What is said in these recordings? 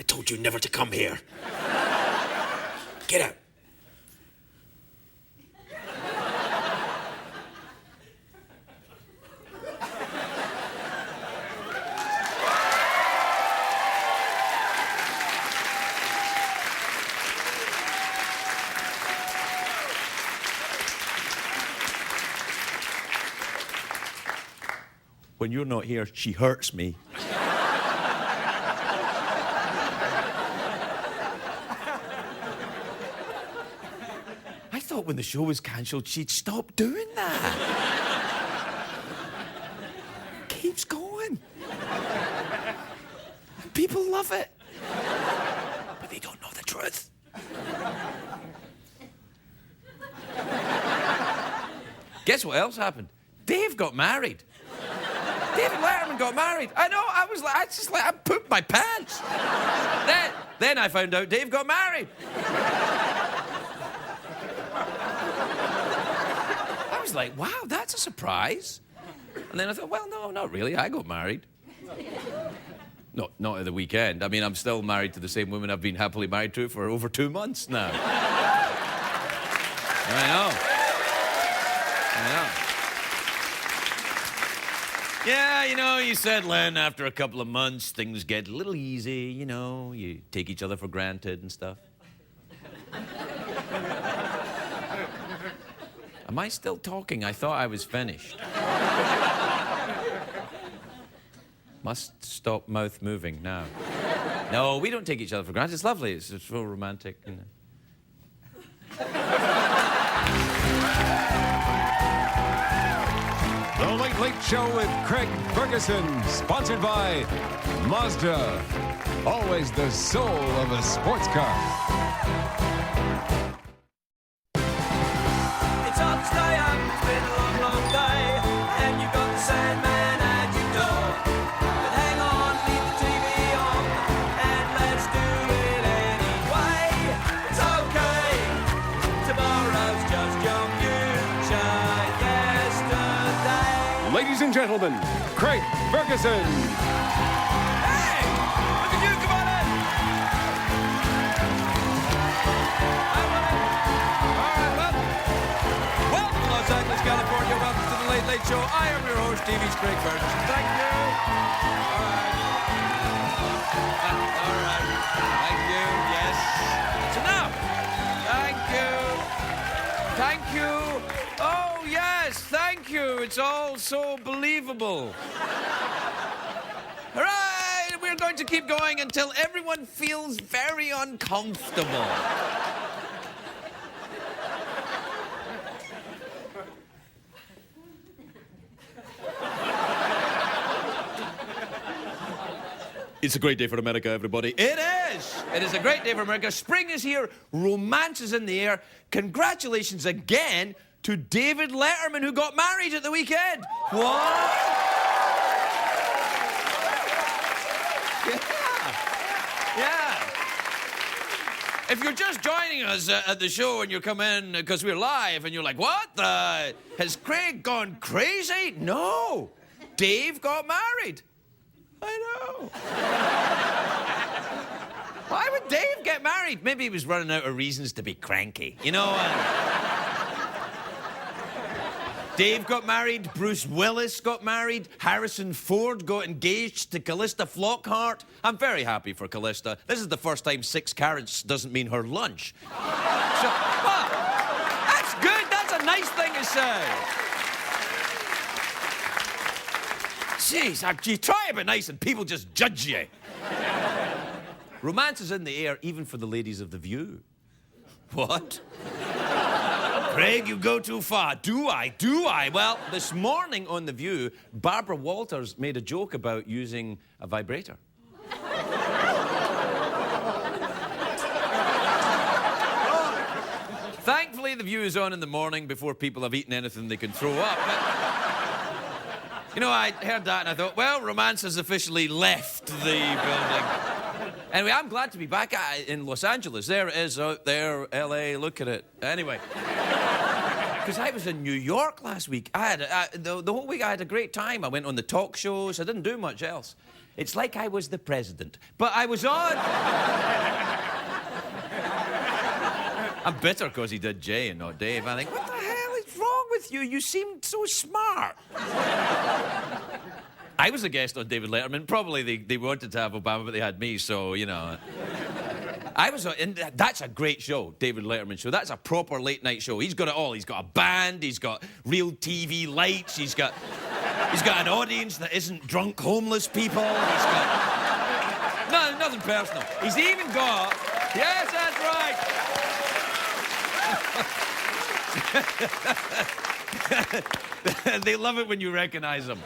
I told you never to come here. Get out. When you're not here, she hurts me. I thought when the show was cancelled, she'd stop doing that. Keeps going. People love it. But they don't know the truth. Guess what else happened? Dave got married. David Letterman got married. I know, I pooped my pants. Then I found out Dave got married. I was like, wow, that's a surprise. And then I thought, well, no, not really. I got married. Not at the weekend. I mean, I'm still married to the same woman I've been happily married to for over 2 months now. I know. Yeah, you know, you settle in after a couple of months, things get a little easy, you know, you take each other for granted and stuff. Am I still talking? I thought I was finished. Must stop mouth moving now. No, we don't take each other for granted. It's lovely. It's so romantic. You know. The Late Late Show with Craig Ferguson, sponsored by Mazda. Always the soul of a sports car. It's hard to stay up, it's been a long, long day, and you've got the Sandman at your door. But hang on, leave the TV on, and let's do it anyway. It's okay, tomorrow's just your future yesterday. Ladies and gentlemen, Craig Ferguson. Hey, look at you, come on in. Welcome to Los Angeles, California. Welcome to the Late Late Show. I am your host, TV's Craig Ferguson. Thank you. All right. All right. Thank you. Yes. That's enough. Thank you. Thank you. Oh, yes. Thank you. It's all so believable. All right. We're going to keep going until everyone feels very uncomfortable. It's a great day for America, everybody. It is. It is a great day for America. Spring is here. Romance is in the air. Congratulations again to David Letterman, who got married at the weekend. What? Yeah. If you're just joining us at the show and you come in because we're live and you're like, what? Has Craig gone crazy? No. Dave got married. I know. Why would Dave get married? Maybe he was running out of reasons to be cranky. You know, Dave got married, Bruce Willis got married, Harrison Ford got engaged to Callista Flockhart. I'm very happy for Callista. This is the first time 6 carats doesn't mean her lunch. So, well, that's good. That's a nice thing to say. Jeez, you try to be nice and people just judge you. Romance is in the air even for the ladies of The View. What? Craig, you go too far. Do I? Well, this morning on The View, Barbara Walters made a joke about using a vibrator. Thankfully, The View is on in the morning before people have eaten anything they can throw up. But, you know, I heard that and I thought, well, romance has officially left the building. Anyway, I'm glad to be back in Los Angeles. There it is out there, LA, look at it. Anyway, because I was in New York last week. The whole week I had a great time. I went on the talk shows. I didn't do much else. It's like I was the president. But I was on. I'm bitter because he did Jay and not Dave. I think, what the hell is wrong with you? You seemed so smart. I was a guest on David Letterman. Probably they wanted to have Obama, but they had me, so, you know. I was, and that's a great show, David Letterman show. That's a proper late night show. He's got it all. He's got a band. He's got real TV lights. He's got an audience that isn't drunk homeless people. He's got nothing personal. He's even got, yes, that's right. They love it when you recognize him.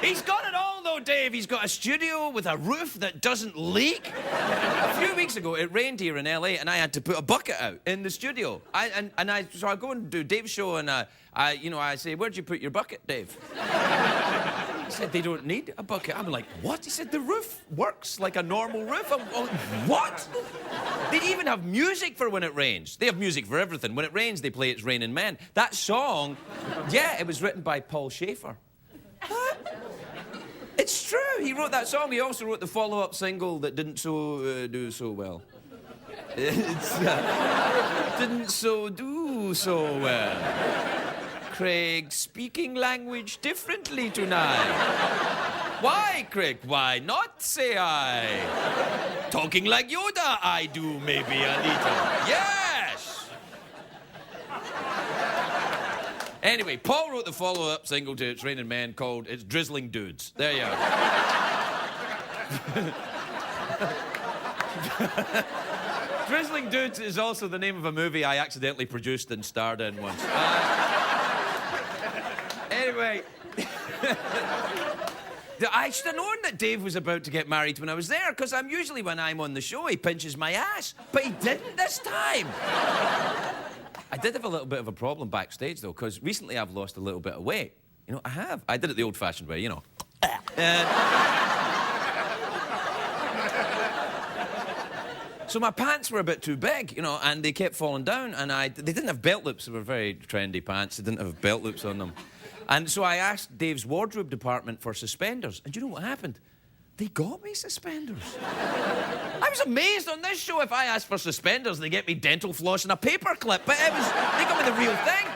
He's got it all, though, Dave. He's got a studio with a roof that doesn't leak. A few weeks ago, it rained here in LA, and I had to put a bucket out in the studio. So I go and do Dave's show, and I say, "Where'd you put your bucket, Dave?" He said, "They don't need a bucket." I'm like, "What?" He said, "The roof works like a normal roof." I'm like, "What?" They even have music for when it rains. They have music for everything. When it rains, they play It's Raining Men. That song, yeah, it was written by Paul Schaefer. It's true. He wrote that song. He also wrote the follow-up single that didn't do so well. Didn't do so well. Craig speaking language differently tonight. Why, Craig? Why not, say I? Talking like Yoda, I do maybe a little. Yes! Anyway, Paul wrote the follow-up single to It's Raining Men called It's Drizzling Dudes. There you are. Drizzling Dudes is also the name of a movie I accidentally produced and starred in once. Anyway. I should have known that Dave was about to get married when I was there, because usually when I'm on the show, he pinches my ass. But he didn't this time. I did have a little bit of a problem backstage, though, because recently I've lost a little bit of weight. You know, I have. I did it the old-fashioned way, you know. So my pants were a bit too big, you know, and they kept falling down, and they didn't have belt loops. They were very trendy pants. They didn't have belt loops on them. And so I asked Dave's wardrobe department for suspenders, and you know what happened? They got me suspenders. I was amazed on this show. If I asked for suspenders, they get me dental floss and a paper clip. But they got me the real thing.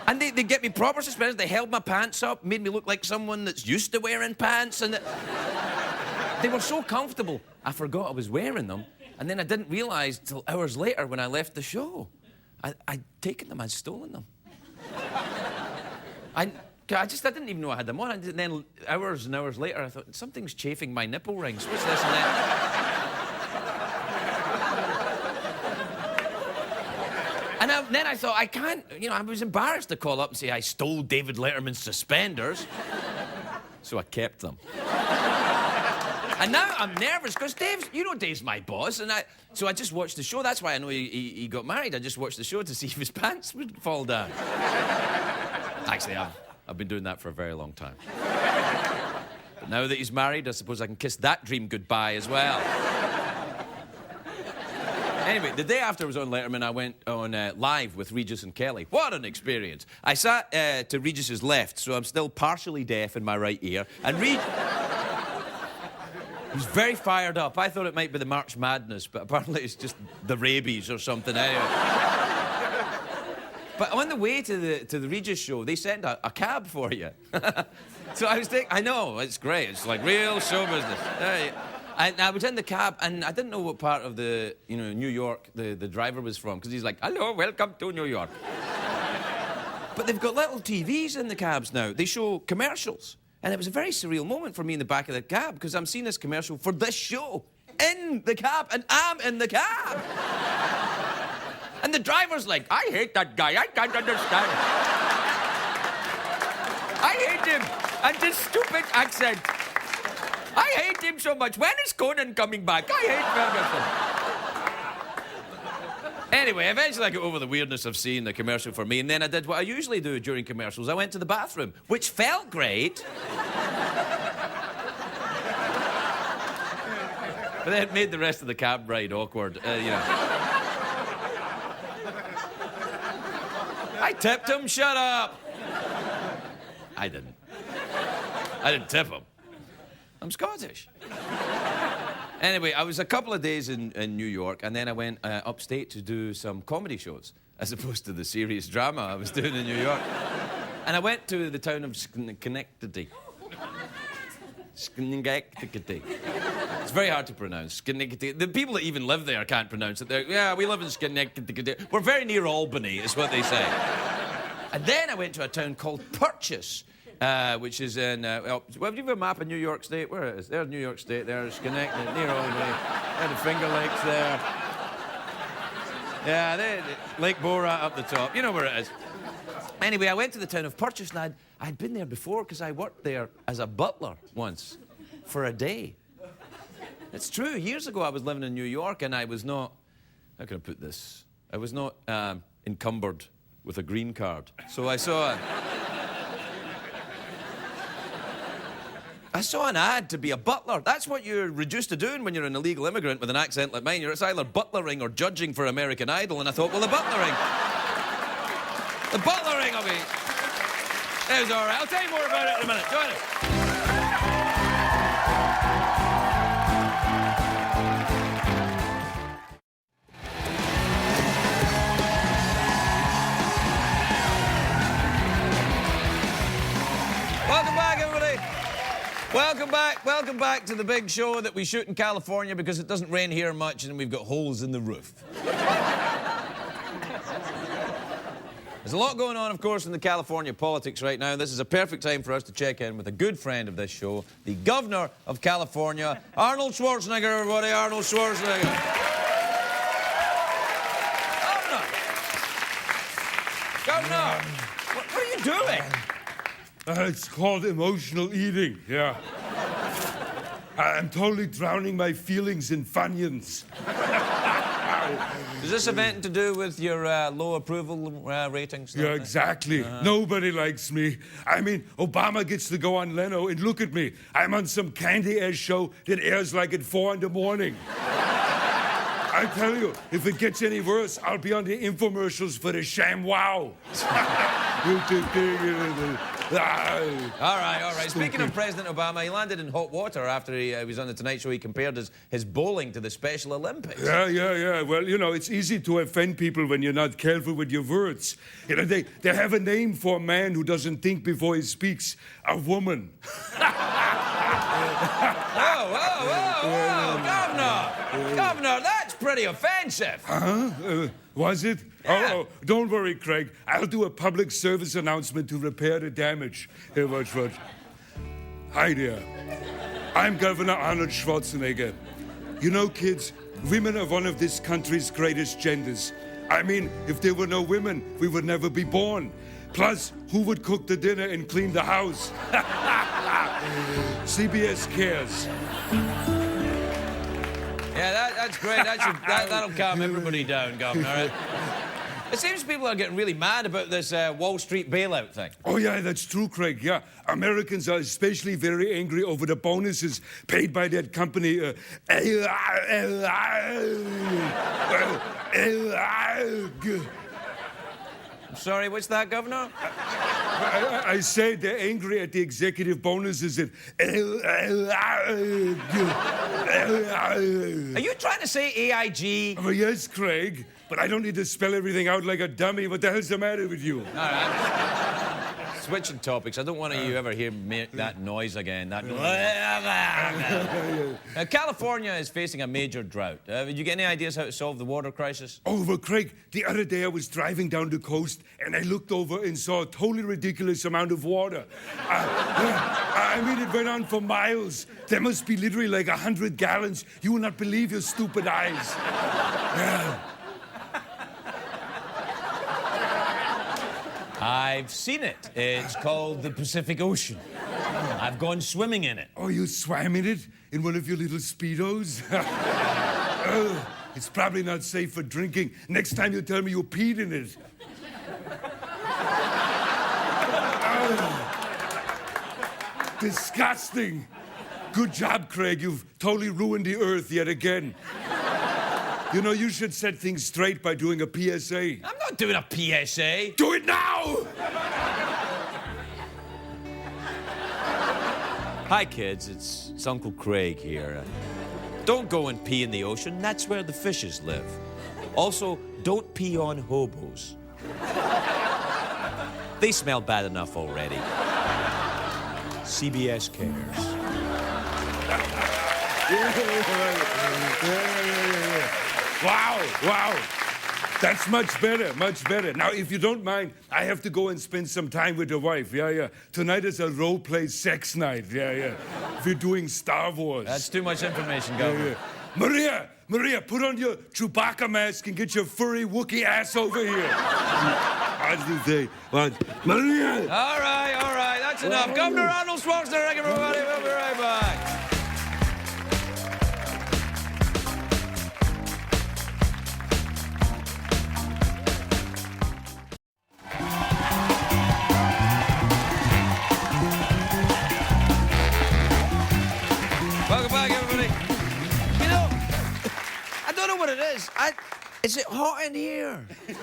And they get me proper suspenders. They held my pants up, made me look like someone that's used to wearing pants. And they were so comfortable, I forgot I was wearing them. And then I didn't realize till hours later when I left the show. I'd taken them, I'd stolen them. I didn't even know I had them on. And then hours and hours later, I thought, something's chafing my nipple rings. What's this and that? And then I thought, I can't, you know, I was embarrassed to call up and say I stole David Letterman's suspenders. So I kept them. And now I'm nervous, because Dave's my boss, and so I just watched the show. That's why I know he got married. I just watched the show to see if his pants would fall down. Actually, I've been doing that for a very long time. But now that he's married, I suppose I can kiss that dream goodbye as well. Anyway, the day after I was on Letterman, I went on live with Regis and Kelly. What an experience. I sat to Regis's left, so I'm still partially deaf in my right ear, and he was very fired up. I thought it might be the March Madness, but apparently it's just the rabies or something. Anyway. But on the way to the Regis show, they sent a cab for you. So I was thinking, I know, it's great. It's like real show business. And I was in the cab, and I didn't know what part of New York the driver was from, because he's like, hello, welcome to New York. But they've got little TVs in the cabs now. They show commercials. And it was a very surreal moment for me in the back of the cab, because I'm seeing this commercial for this show in the cab, and I'm in the cab. And the driver's like, I hate that guy. I can't understand. I hate him. And this stupid accent. I hate him so much. When is Conan coming back? I hate Ferguson. Anyway, eventually I got over the weirdness of seeing the commercial for me, and then I did what I usually do during commercials. I went to the bathroom, which felt great. But then it made the rest of the cab ride awkward, you know. I tipped him, shut up. I didn't. I didn't tip him. I'm Scottish. Anyway, I was a couple of days in New York, and then I went upstate to do some comedy shows, as opposed to the serious drama I was doing in New York. And I went to the town of Schenectady. Schenectady. It's very hard to pronounce. Schenectady. The people that even live there can't pronounce it. Yeah, we live in Schenectady. We're very near Albany, is what they say. And then I went to a town called Purchase, which is in... well, have you got a map of New York State? Where it is? There's New York State. There's Schenectady, near Albany. There are the Finger Lakes there. Yeah, Lake Borat up the top. You know where it is. Anyway, I went to the town of Purchase, and I'd been there before because I worked there as a butler once for a day. It's true. Years ago, I was living in New York, and I was not... How can I put this? I was not encumbered with a green card. So I saw an ad to be a butler. That's what you're reduced to doing when you're an illegal immigrant with an accent like mine. It's either butlering or judging for American Idol, and I thought, well, the butlering... The butlering will be... It was all right. I'll tell you more about it in a minute. Join us. Welcome back, everybody. Welcome back to the big show that we shoot in California because it doesn't rain here much and we've got holes in the roof. There's a lot going on, of course, in the California politics right now. This is a perfect time for us to check in with a good friend of this show, the Governor of California, Arnold Schwarzenegger, everybody. Arnold Schwarzenegger. Governor, what are you doing? It's called emotional eating, yeah. I'm totally drowning my feelings in Funyuns. Is this event to do with your low approval ratings? Yeah, exactly. Nobody likes me. I mean, Obama gets to go on Leno, and look at me. I'm on some candy-ass show that airs like at 4 in the morning. I tell you, if it gets any worse, I'll be on the infomercials for the ShamWow. All right. Speaking of President Obama, he landed in hot water after he was on The Tonight Show. He compared his bowling to the Special Olympics. Yeah. Well, you know, it's easy to offend people when you're not careful with your words. You know, they have a name for a man who doesn't think before he speaks. A woman. Whoa, Governor, that's pretty offensive. Was it? Yeah. Oh, don't worry, Craig. I'll do a public service announcement to repair the damage. Here, watch. Hi there. I'm Governor Arnold Schwarzenegger. You know, kids, women are one of this country's greatest genders. I mean, if there were no women, we would never be born. Plus, who would cook the dinner and clean the house? CBS cares. Yeah, that's great. That'll calm everybody down, Governor. It seems people are getting really mad about this Wall Street bailout thing. Oh, yeah, that's true, Craig. Yeah, Americans are especially very angry over the bonuses paid by that company. Sorry, what's that, Governor? I said they're angry at the executive bonuses. Are you trying to say AIG? Oh, yes, Craig, but I don't need to spell everything out like a dummy. What the hell's the matter with you? All right. Switching topics. I don't want you ever hear that noise again. That noise. California is facing a major drought. Did you get any ideas how to solve the water crisis? Oh, well, Craig, the other day I was driving down the coast and I looked over and saw a totally ridiculous amount of water. I mean, it went on for miles. There must be literally like 100 gallons. You will not believe your stupid eyes. Yeah. I've seen it. It's called the Pacific Ocean. I've gone swimming in it. Oh, you swam in it? In one of your little Speedos? Oh, it's probably not safe for drinking. Next time you tell me you peed in it. Oh, disgusting. Good job, Craig. You've totally ruined the earth yet again. You know, you should set things straight by doing a PSA. I'm not doing a PSA. Do it now! Hi, kids. It's Uncle Craig here. Don't go and pee in the ocean. That's where the fishes live. Also, don't pee on hobos. They smell bad enough already. CBS cares. Wow. That's much better, much better. Now, if you don't mind, I have to go and spend some time with your wife. Yeah. Tonight is a role-play sex night. Yeah. We're doing Star Wars. That's too much information, Governor. Maria, put on your Chewbacca mask and get your furry Wookiee ass over here. As you say, Maria! All right, that's enough. Governor Arnold Schwarzenegger, everybody. We'll be right back. Welcome back, everybody. You know, I don't know what it is. Is it hot in here? Because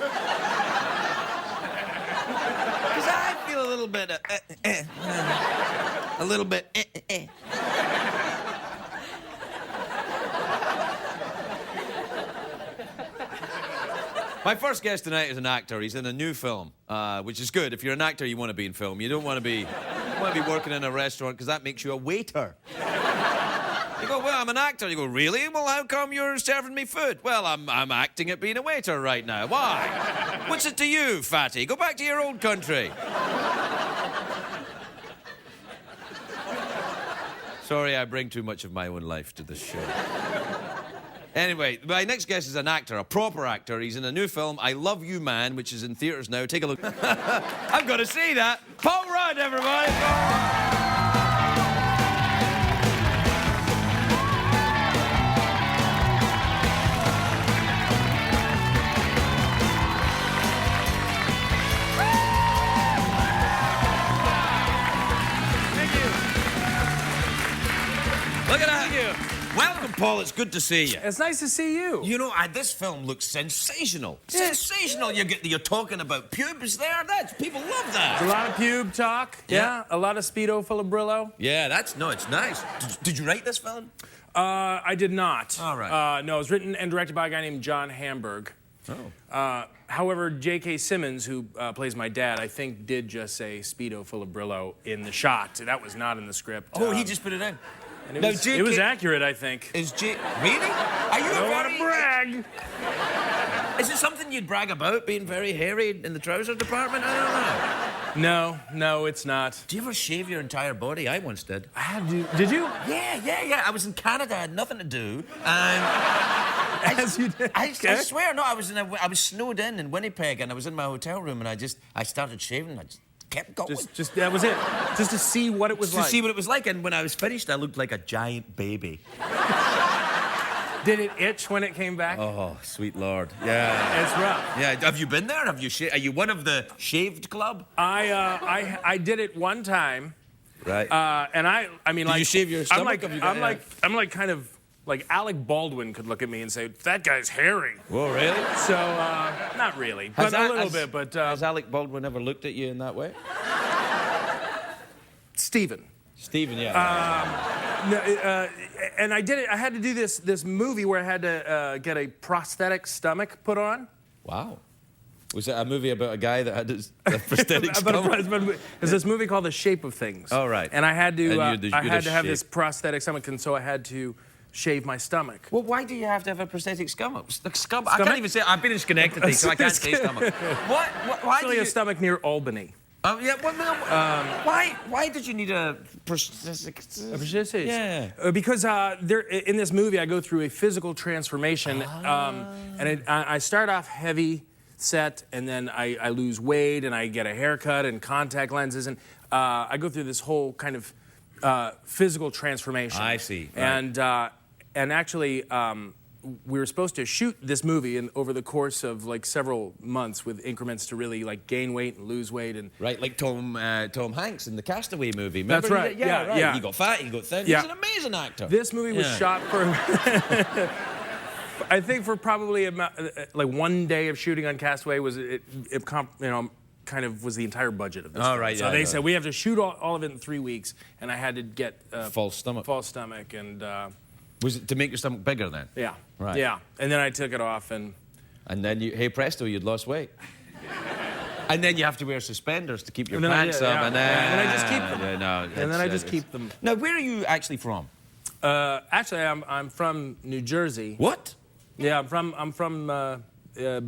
I feel a little bit, a little bit, My first guest tonight is an actor. He's in a new film, which is good. If you're an actor, you want to be in film. You don't want to be working in a restaurant because that makes you a waiter. You go, well, I'm an actor. You go, really? Well, how come you're serving me food? Well, I'm acting at being a waiter right now. Why? What's it to you, fatty? Go back to your old country. Sorry, I bring too much of my own life to this show. Anyway, my next guest is an actor, a proper actor. He's in a new film, I Love You, Man, which is in theaters now. Take a look. I've got to see that. Paul Rudd, everybody. Paul Rudd. Look at that. Welcome, Paul. It's good to see you. It's nice to see you. You know, this film looks sensational. Sensational. You're talking about pubes there. People love that. A lot of pube talk. Yeah. A lot of Speedo full of Brillo. Yeah, it's nice. Did you write this film? I did not. All right. No, it was written and directed by a guy named John Hamburg. Oh. However, J.K. Simmons, who plays my dad, I think did just say Speedo full of Brillo in the shot. That was not in the script. Oh, he just put it in. And it was accurate, I think. Really? Are you I don't want to brag. Is it something you'd brag about, being very hairy in the trouser department? I don't know. No, it's not. Do you ever shave your entire body? I once did. I had to. Did you? Yeah. I was in Canada, I had nothing to do. As you did. I swear, no, I was snowed in Winnipeg, and I was in my hotel room, and I started shaving. I just kept going. Just that was it. Just to see what it was like. To see what it was like, and when I was finished, I looked like a giant baby. Did it itch when it came back? Oh, sweet Lord. Yeah. It's rough. Yeah. Have you been there? Are you one of the shaved club? I did it one time. Right. And I mean, Did you shave your stomach? I'm like kind of like Alec Baldwin could look at me and say, "That guy's hairy." Whoa, really? So, not really, but a little bit. But has Alec Baldwin ever looked at you in that way? Stephen, yeah. and I did it. I had to do this movie where I had to get a prosthetic stomach put on. Wow. Was it a movie about a guy that had a prosthetic stomach? There's this movie called The Shape of Things. Oh, right. And I had to have this prosthetic stomach, and so I had to shave my stomach. Well, why do you have to have a prosthetic stomach? I can't even say. I've been in Schenectady, so I can't say stomach. Why do you... a stomach near Albany. Yeah. Well, why did you need a prosthetic? A prosthetic? Yeah. Because in this movie, I go through a physical transformation, and I start off heavy set, and then I lose weight, and I get a haircut and contact lenses, and I go through this whole kind of physical transformation. I see. Right. And actually, we were supposed to shoot this movie over the course of like several months with increments to really like gain weight and lose weight and right, like Tom Hanks in the Castaway movie. Remember? That's right. Yeah. He got fat, he got thin. Yeah. He's an amazing actor. This movie was shot for, I think, for probably like 1 day of shooting on Castaway was kind of was the entire budget of this. All film. right, So yeah, they yeah. said we have to shoot all of it in 3 weeks, and I had to get False stomach. false stomach, and Was it to make your stomach bigger then? yeah, Right. yeah. And then I took it off, and And then hey presto, you'd lost weight. And then you have to wear suspenders to keep your And then I pants did, up, yeah. and then, And then I just keep them. No, and then I just keep them. Now, where are you actually from? Actually, I'm from New Jersey. What? Yeah, I'm from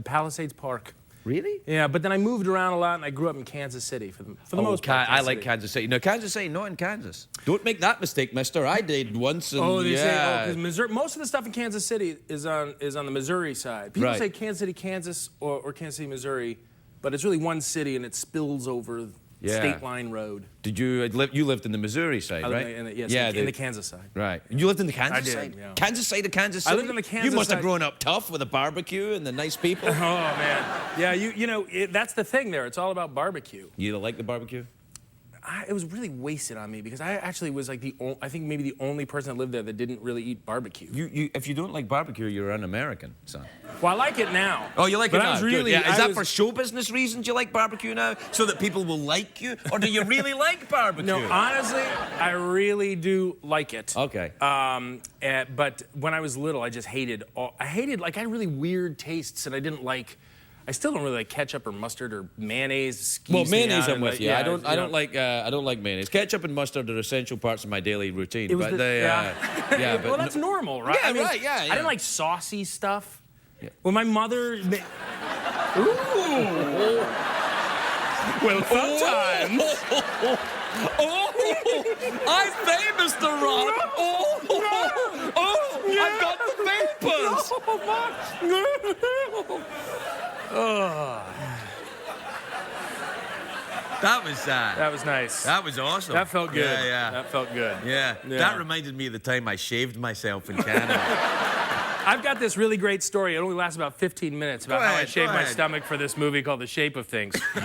Palisades Park. Really? Yeah, but then I moved around a lot, and I grew up in Kansas City for the most part. I like Kansas City. No, Kansas City, not in Kansas. Don't make that mistake, mister. I did once, and Oh, they say, yeah. 'cause Missouri. Most of the stuff in Kansas City is on the Missouri side. People Right. say Kansas City, Kansas, or Kansas City, Missouri, but it's really one city, and it spills over Yeah. State Line Road. Did you you lived in the Missouri side, I lived right? in the Kansas side. Right. You lived in the Kansas I did, side? yeah. Kansas side of Kansas I City? lived in the Kansas You must have side. grown up tough with a barbecue and the nice people. Oh man, yeah. You know that's the thing there. It's all about barbecue. You like the barbecue? It was really wasted on me because I actually was like I think maybe the only person that lived there that didn't really eat barbecue. If you don't like barbecue, you're un-American, son. Well, I like it now. Oh, you like but it now? I was Good. really. Yeah. Is I that was- for show business reasons you like barbecue now? So that people will like you? Or do you really like barbecue? No, honestly, I really do like it. Okay. But when I was little, I just hated. I had really weird tastes, and I didn't like. I still don't really like ketchup or mustard or mayonnaise. Skeeves Well, me mayonnaise, out, I'm with and, you. yeah, I don't you know. like mayonnaise. Ketchup and mustard are essential parts of my daily routine. It was but the- they, yeah. yeah, but well, that's normal, right? Yeah, right, yeah, I yeah. didn't like saucy stuff. Yeah. When my mother. Ooh. Well, sometimes. I'm famous, Mr. Ron. I've got the papers. That was That was nice. That was awesome. That felt good. Yeah, yeah. That felt good. Yeah. Yeah. That reminded me of the time I shaved myself in Canada. I've got this really great story. It only lasts about 15 minutes about Go how I ahead, shaved go my ahead. stomach for this movie called The Shape of Things. Come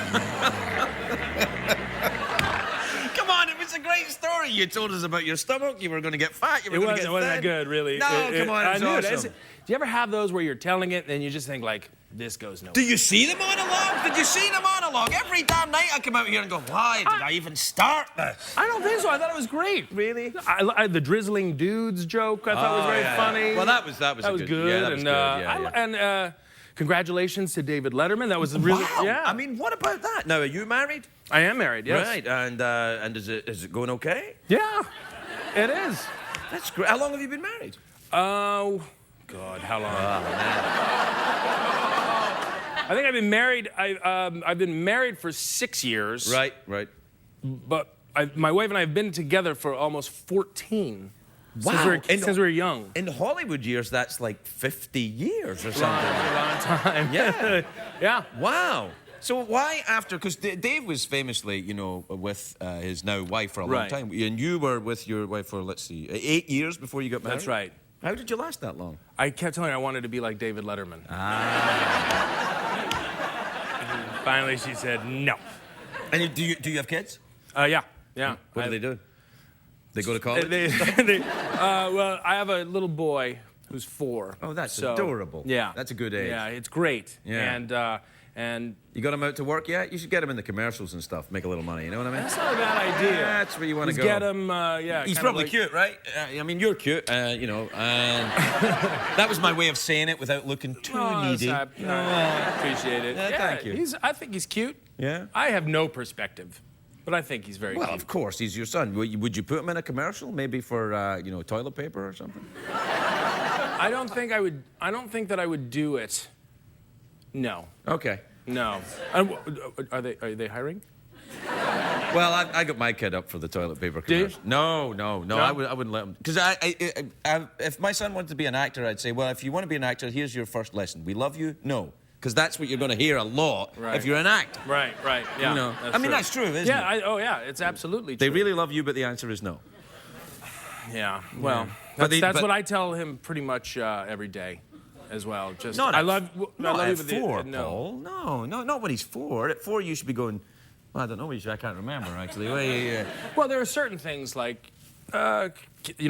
on, it was a great story. You told us about your stomach. You were going to get fat. You were It going to get wasn't thin. that good, really. No, come on, it was I knew awesome. Do you ever have those where you're telling it and you just think like, this goes nowhere? Do you see the monologue? Did you see the monologue? Every damn night I come out here and go, why did I even start this? I don't think so. I thought it was great. Really? The drizzling dudes joke I thought was very funny. Well, that was That was good. Yeah, that was and, good. Yeah, yeah. And congratulations to David Letterman. That was really Wow. yeah. I mean, what about that? Now, are you married? I am married. Yes. Right. And is it going okay? Yeah. It is. That's great. How long have you been married? Oh, God, how long? Oh, man. I think I've been married. I've been married for 6 years. Right, right. But my wife and I have been together for almost 14. Wow. Since we were young. In Hollywood years, that's like 50 years or Long, something. long time. Yeah. Yeah. Wow. So why after? Because Dave was famously, with his now wife for a long Right. time, and you were with your wife for 8 years before you got married. That's right. How did you last that long? I kept telling her I wanted to be like David Letterman. Finally, she said no. And do you have kids? Yeah. Yeah. What do they do? They go to college? Well, I have a little boy who's 4. Oh, that's so, adorable. Yeah. That's a good age. Yeah, it's great. Yeah. And You got him out to work yet? You should get him in the commercials and stuff. Make a little money. You know what I mean? that's not a bad idea. That's where you want to Just go. get him, yeah. He's kind of probably like- cute, right? I mean, you're cute, and that was my way of saying it without looking too Oh, needy. I appreciate it. Yeah, thank you. I think he's cute. Yeah? I have no perspective, but I think he's very Well, cute. of course, he's your son. Would you put him in a commercial, maybe for toilet paper or something? I don't think that I would do it. No. Okay. No. Are they hiring? Well, I got my kid up for the toilet paper Do you? commercial. No. I wouldn't let him. Because if my son wanted to be an actor, I'd say, well, if you want to be an actor, here's your first lesson. We love you. No. Because that's what you're going to hear a lot Right. if you're an actor. Right. Yeah. That's true, isn't Yeah. it? It's absolutely true. They really love you, but the answer is no. Yeah. Well, But that's what I tell him pretty much every day, as well. Just Not I at- love Not you, at but the- 4, no. Paul. No, not when he's 4. At 4, you should be going, well, I don't know, I can't remember, actually. Well, yeah. Well, there are certain things like, can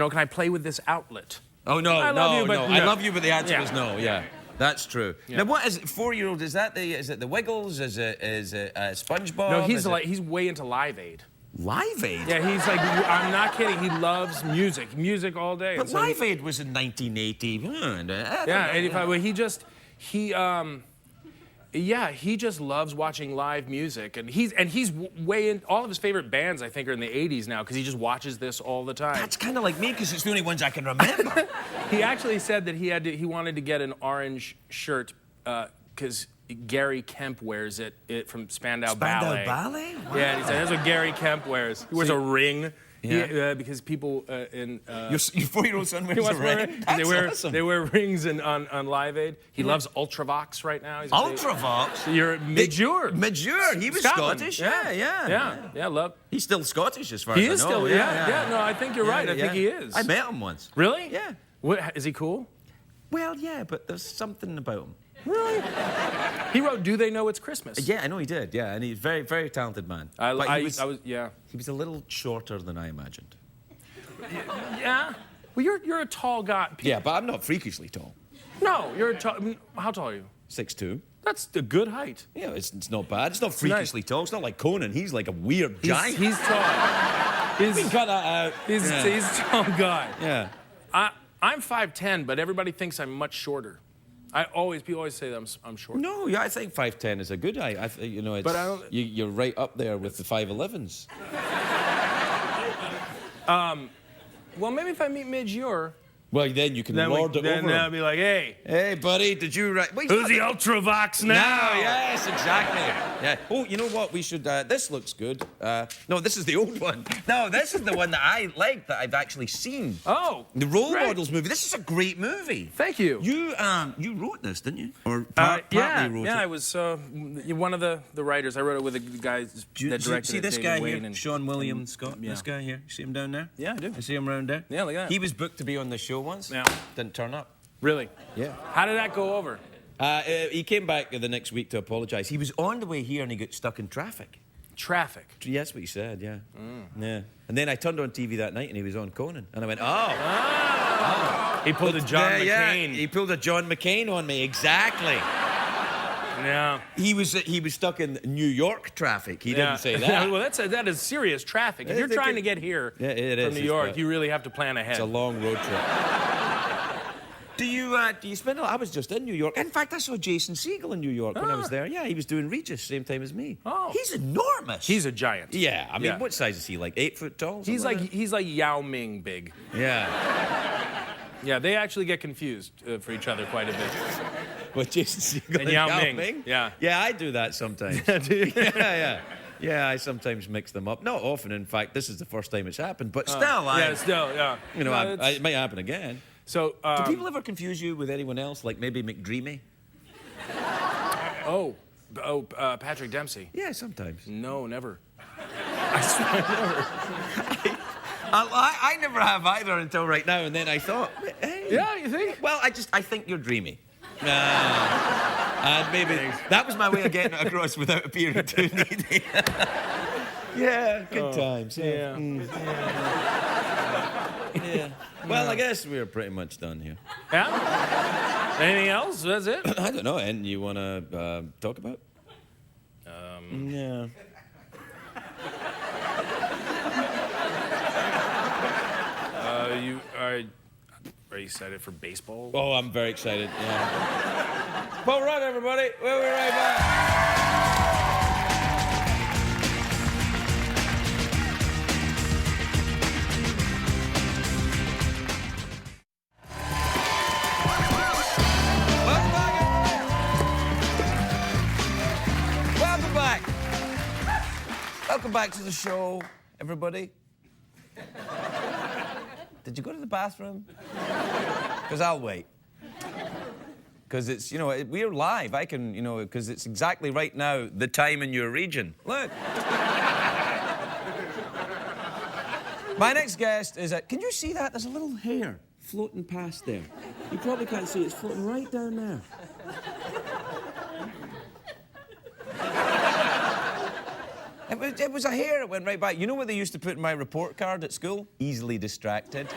I play with this outlet? Oh, no, I love you, but no. no. I love you, but the answer Yeah. is no, yeah. That's true. Yeah. Now, what is it? 4-year-old? Is it the Wiggles? Is it SpongeBob? No, Is he's way into Live Aid. Live Aid. Yeah, he's like, I'm not kidding. He loves music all day. But And so Live Aid was in 1980. Yeah, 85. Well, he just loves watching live music, and he's way in. All of his favorite bands, I think, are in the 80s now because he just watches this all the time. That's kind of like me because it's the only ones I can remember. He actually said that he wanted to get an orange shirt because Gary Kemp wears it from Spandau Ballet. Ballet? Wow. Yeah, and he said that's what Gary Kemp wears. He wears a ring. Yeah. Because people in Your 4-year-old son wears a ring? That's awesome. They wear rings on Live Aid. He loves Ultravox right now. He's Ultravox? You're Midjure. Midjure. He was Scotland. Scottish. Yeah. Love. He's still Scottish as far He as is I know. still. Yeah. No, I think you're right. I think he is. I met him once. Really? Yeah. What is he cool? Well, yeah, but there's something about him. Really? He wrote "Do They Know It's Christmas?" Yeah, I know he did. Yeah, and he's a very, very talented man. He was a little shorter than I imagined. Yeah. Well, you're a tall guy. Yeah, but I'm not freakishly tall. No, you're a tall. How tall are you? 6'2". That's a good height. Yeah, it's not bad. It's not freakishly tall. It's not like Conan. He's like a weird giant. He's tall. We can cut that out. He's a tall guy. Yeah. I'm 5'10", but everybody thinks I'm much shorter. People always say that I'm short. No, yeah, I think 5'10" is a good height. It's, But I don't- you're right up there with the 5'11s. Well, maybe if I meet Midjure, Well, then you can lord it then over I'll him. be like, hey, Hey, buddy, did you write? Wait, who's the Ultravox now? No, yes, exactly. Yeah. Oh, you know what? We should. This looks good. No, this is the old one. No, this is the one that I like that I've actually seen. Oh, The Role great. Models movie. This is a great movie. Thank you. You wrote this, didn't you? Or partly wrote it? I was one of the writers. I wrote it with the guys that directed See it, this David guy Wayne here, and Sean William Scott. yeah. This guy here. You see him down there? Yeah, I do. You see him round there? Yeah, look at that. He was booked to be on the show once. Yeah. Didn't turn up. Really? Yeah. How did that go over? He came back the next week to apologise. He was on the way here and he got stuck in traffic. Traffic. Yeah, that's what he said, yeah. Yeah. And then I turned on TV that night and he was on Conan. And I went, He pulled a John McCain. Yeah, he pulled a John McCain on me, exactly. Yeah. He was stuck in New York traffic. He didn't say that. Well, that is serious traffic. If you're trying to get here Yeah, it from is. New York, you really have to plan ahead. It's a long road trip. Do you spend a lot? I was just in New York. In fact, I saw Jason Segel in New York when I was there. Yeah, he was doing Regis same time as me. Oh. He's enormous. He's a giant. Yeah, I mean, what size is he? Like 8 foot tall? He's like Yao Ming big. Yeah. Yeah, they actually get confused for each other quite a bit. With Jason Segel And Yao Ming. Yeah. Yeah, I do that sometimes. Do you? Yeah. Yeah, I sometimes mix them up. Not often, in fact. This is the first time it's happened. But still, yeah. it might happen again. So, Do people ever confuse you with anyone else, like maybe McDreamy? Patrick Dempsey. Yeah, sometimes. No, never. I swear, never. I never have either until right now, and then I thought, hey. Yeah, you think? Well, I think you're dreamy. And maybe that was my way of getting it across without appearing too needy. Yeah, good times. Yeah. Yeah. Well, I guess we're pretty much done here. Yeah? Anything else? That's it? I don't know. Anything you want to talk about? Yeah. Are you excited for baseball? Oh, I'm very excited. Yeah. Well, run, everybody. We'll be right back. Welcome back. Welcome back to the show, everybody. Did you go to the bathroom? Because I'll wait. Because it's, we're live. I can, because it's exactly right now, the time in your region. Look. My next guest is can you see that? There's a little hair floating past there. You probably can't see it. It's floating right down there. It was a hair that went right by. You know what they used to put in my report card at school? Easily distracted.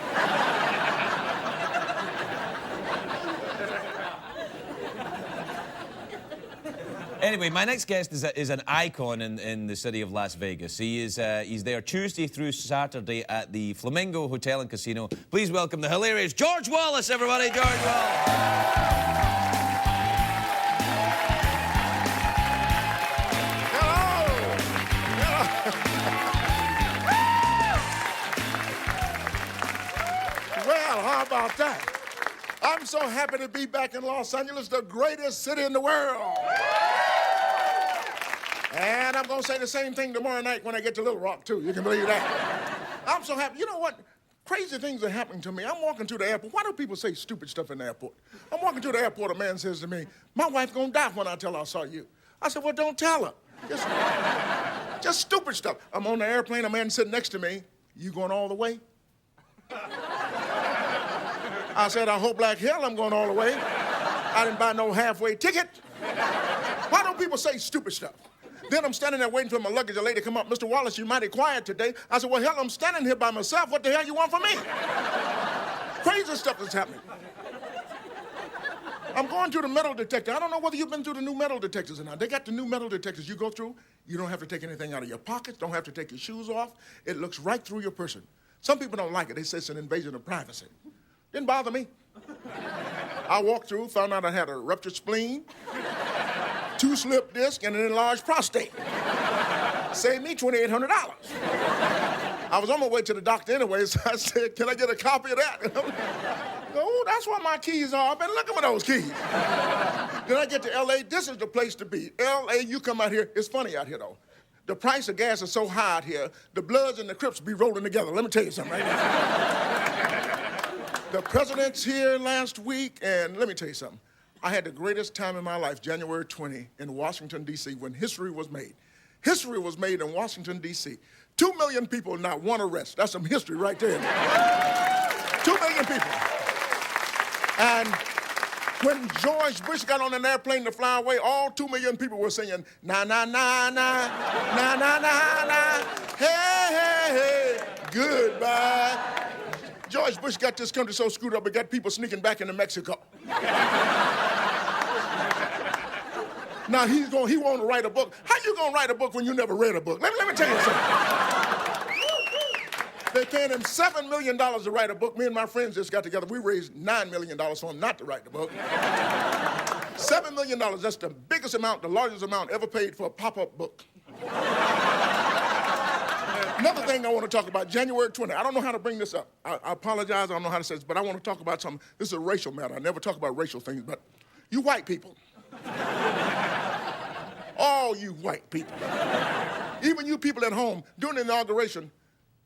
Anyway, my next guest is an icon in the city of Las Vegas. He's there Tuesday through Saturday at the Flamingo Hotel and Casino. Please welcome the hilarious George Wallace, everybody. George Wallace. Well, how about that? I'm so happy to be back in Los Angeles, the greatest city in the world. And I'm going to say the same thing tomorrow night when I get to Little Rock, too. You can believe that. I'm so happy. You know what? Crazy things are happening to me. I'm walking through the airport. Why do people say stupid stuff in the airport? I'm walking through the airport, a man says to me, my wife going to die when I tell her I saw you. I said, well, don't tell her. Just stupid stuff. I'm on the airplane, a man sitting next to me. You going all the way? I said, I hope like hell I'm going all the way. I didn't buy no halfway ticket. Why don't people say stupid stuff? Then I'm standing there waiting for my luggage. A lady come up, Mr. Wallace, you're mighty quiet today. I said, well, hell, I'm standing here by myself. What the hell you want from me? Crazy stuff is happening. I'm going through the metal detector. I don't know whether you've been through the new metal detectors or not. They got the new metal detectors you go through. You don't have to take anything out of your pockets. Don't have to take your shoes off. It looks right through your person. Some people don't like it. They say it's an invasion of privacy. Didn't bother me. I walked through, found out I had a ruptured spleen, 2 slip discs, and an enlarged prostate. Saved me $2,800. I was on my way to the doctor anyway, so I said, can I get a copy of that? Oh, that's where my keys are. I've been looking for those keys. Then I get to L.A. This is the place to be. L.A., you come out here. It's funny out here, though. The price of gas is so high out here, the Bloods and the Crips be rolling together. Let me tell you something right now. The president's here last week, and let me tell you something. I had the greatest time in my life, January 20, in Washington, D.C., when history was made. History was made in Washington, D.C. 2 million people, not one arrest. That's some history right there. 2 million people. And when George Bush got on an airplane to fly away, all 2 million people were singing, na, na, na, na, na, na, na, na, hey, hey, hey, goodbye. George Bush got this country so screwed up, it got people sneaking back into Mexico. Now he want to write a book. How you gonna write a book when you never read a book? Let me tell you something. They paid him $7 million to write a book. Me and my friends just got together. We raised $9 million for him not to write the book. $7 million, that's the biggest amount, the largest amount ever paid for a pop-up book. Another thing I want to talk about, January 20. I don't know how to bring this up. I apologize, I don't know how to say this, but I want to talk about something. This is a racial matter. I never talk about racial things, but you white people. All you white people. Even you people at home, during the inauguration,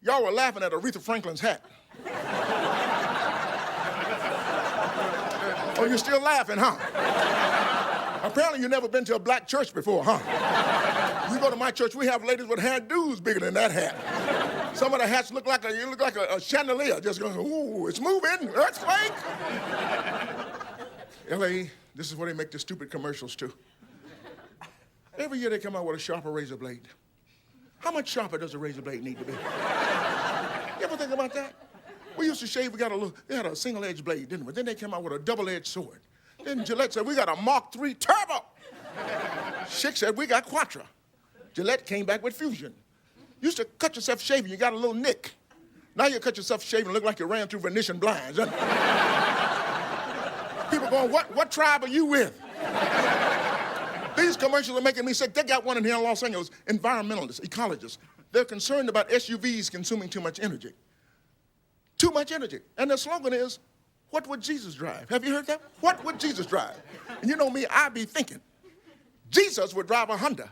y'all were laughing at Aretha Franklin's hat. Oh, you're still laughing, huh? Apparently you've never been to a black church before, huh? You go to my church, we have ladies with hairdos bigger than that hat. Some of the hats look like a chandelier, just going, ooh, it's moving, earthquake. L.A., this is where they make the stupid commercials, too. Every year they come out with a sharper razor blade. How much sharper does a razor blade need to be? You ever think about that? We used to shave, they had a single-edged blade, didn't we? Then they came out with a double-edged sword. Then Gillette said, we got a Mark III Turbo. Schick said, we got Quattro. Gillette came back with Fusion. You used to cut yourself shaving, you got a little nick. Now you cut yourself shaving, look like you ran through Venetian blinds. People going, what tribe are you with? These commercials are making me sick. They got one in here in Los Angeles, environmentalists, ecologists. They're concerned about SUVs consuming too much energy. Too much energy. And their slogan is, what would Jesus drive? Have you heard that? What would Jesus drive? And you know me, I be thinking, Jesus would drive a Honda.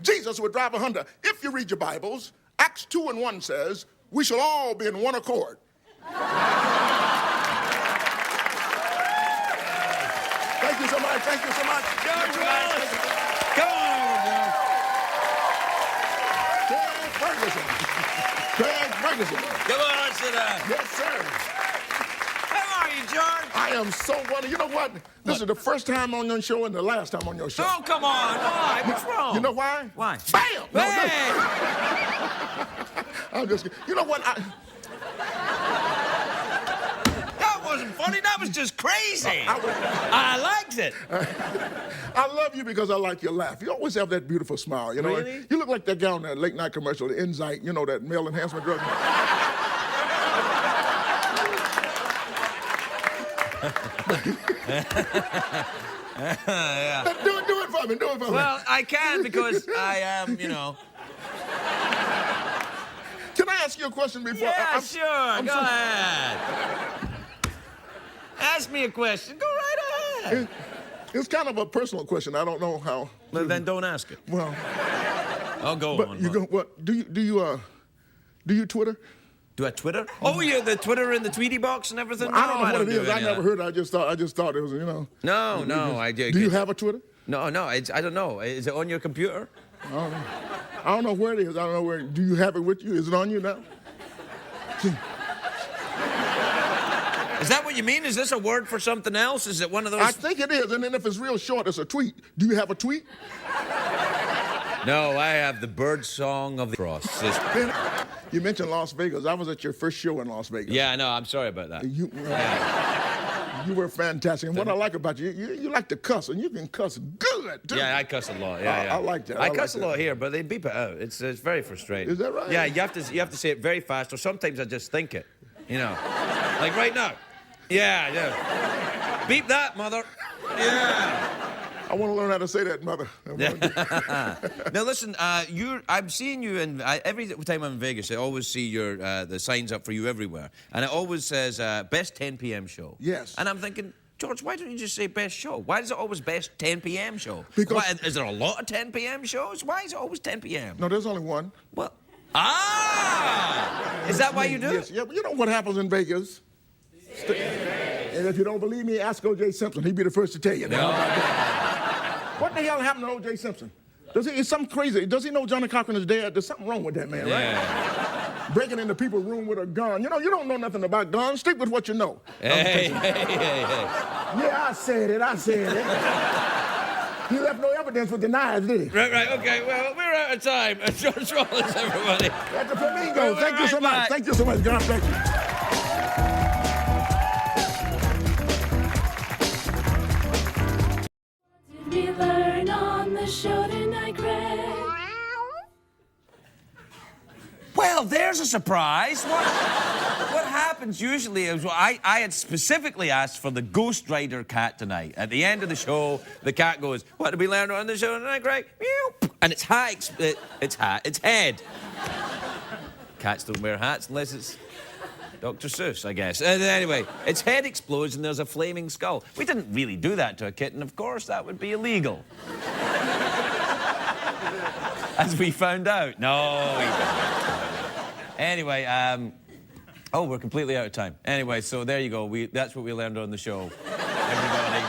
Jesus would drive a Honda. If you read your Bibles, Acts 2:1 says, we shall all be in one accord. Thank you so much. Thank you so much. George Wallace. Come on, Craig Ferguson. Craig Ferguson. come on, sit down. Yes, sir. How are you, George? I am so wonderful. You know what? This is the first time on your show and the last time on your show. Oh, come on. Why? What's wrong? You know why? Why? Bam! No, Hey! I'm just kidding. You know what? That wasn't funny. morning? That was just crazy. I liked it. I love you because I like your laugh. You always have that beautiful smile, you know. Really? You look like that guy on that late night commercial, the Insight, you know, that male enhancement drug. Yeah. Do it for me, do it for me. Well, I can because I am, you know. Can I ask you a question before? Yeah, sure. Go ahead. Ask me a question. Go right ahead. It's kind of a personal question. I don't know how. Well, then don't ask it. Well, I'll go but on. you go. What do you Twitter? Do I Twitter? Oh, yeah, the Twitter and the Tweety box and everything? I don't know what it is. I any of never that. heard it. I just thought it was, you know. No, I did. Do you have a Twitter? No, I don't know. Is it on your computer? I don't know where it is. I don't know where. Do you have it with you? Is it on you now? Is that what you mean? Is this a word for something else? Is it one of those? I think it is. And then if it's real short, it's a tweet. Do you have a tweet? No, I have the bird song of the cross. You mentioned Las Vegas. I was at your first show in Las Vegas. Yeah, I know. I'm sorry about that. You were fantastic. And what I like about you, you like to cuss, and you can cuss good, too. Yeah, I cuss a lot. Yeah. I like that. I cuss a lot here, but they beep it out. It's very frustrating. Is that right? Yeah, you have to say it very fast, or sometimes I just think it. You know, like right now. Yeah. Beep that, mother. Yeah. I want to learn how to say that, mother. Now listen, I'm seeing you in every time I'm in Vegas. I always see your the signs up for you everywhere, and it always says best 10 p.m. show. Yes. And I'm thinking, George, why don't you just say best show? Why is it always best 10 p.m. show? Because Is there a lot of 10 p.m. shows? Why is it always 10 p.m.? No, there's only one. Well, is that why you do Yes. it? Yeah, but you know what happens in Vegas? And if you don't believe me, ask O.J. Simpson. He'd be the first to tell you. What the hell happened to O.J. Simpson? It's something crazy. Does he know Johnny Cochran is dead? There's something wrong with that man, right? Breaking into people's room with a gun. You know, you don't know nothing about guns. Stick with what you know. Hey. Yeah, I said it. He left no evidence with the knives, did he? Right, okay. Well, we're out of time. George Wallace, everybody. That's the flamingo. We're Thank you so right much. back. Thank you so much, God. Thank you. We learn on the show tonight, Greg. Well, there's a surprise. What happens usually is I had specifically asked for the Ghost Rider cat tonight. At the end of the show, the cat goes, "What did we learn on the show tonight, Greg?" Meow. And its head. Cats don't wear hats unless it's Dr. Seuss, I guess. Anyway, its head explodes and there's a flaming skull. We didn't really do that to a kitten, of course. That would be illegal. As we found out. No, we didn't. Anyway, we're completely out of time. Anyway, so there you go. That's what we learned on the show. Everybody.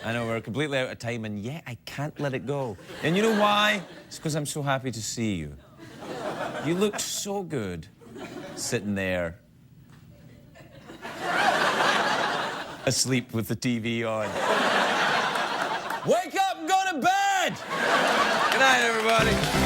I know, we're completely out of time, and yet I can't let it go. And you know why? It's because I'm so happy to see you. You looked so good sitting there, asleep with the TV on. Wake up and go to bed! Good night, everybody.